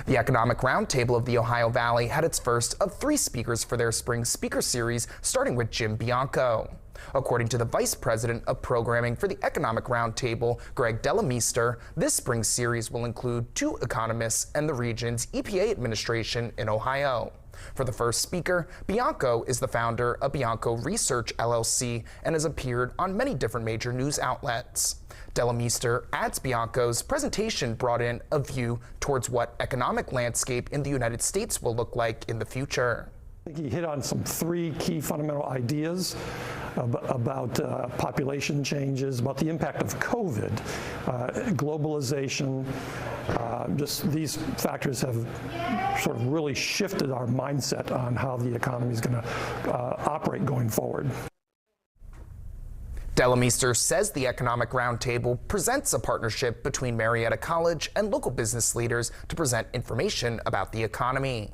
The Economic Roundtable of the Ohio Valley had its first of 3 speakers for their spring speaker series, starting with Jim Bianco. According to the Vice President of Programming for the Economic Roundtable, Greg Delemiseester, this spring series will include 2 economists and the region's EPA administration in Ohio. For the first speaker, Bianco is the founder of Bianco Research LLC and has appeared on many different major news outlets. Delemiseester adds Bianco's presentation brought in a view towards what economic landscape in the United States will look like in the future. I think he hit on some 3 key fundamental ideas about population changes, about the impact of COVID, globalization. Just these factors have sort of really shifted our mindset on how the economy is going to operate going forward. Delemiseester says the Economic Roundtable presents a partnership between Marietta College and local business leaders to present information about the economy.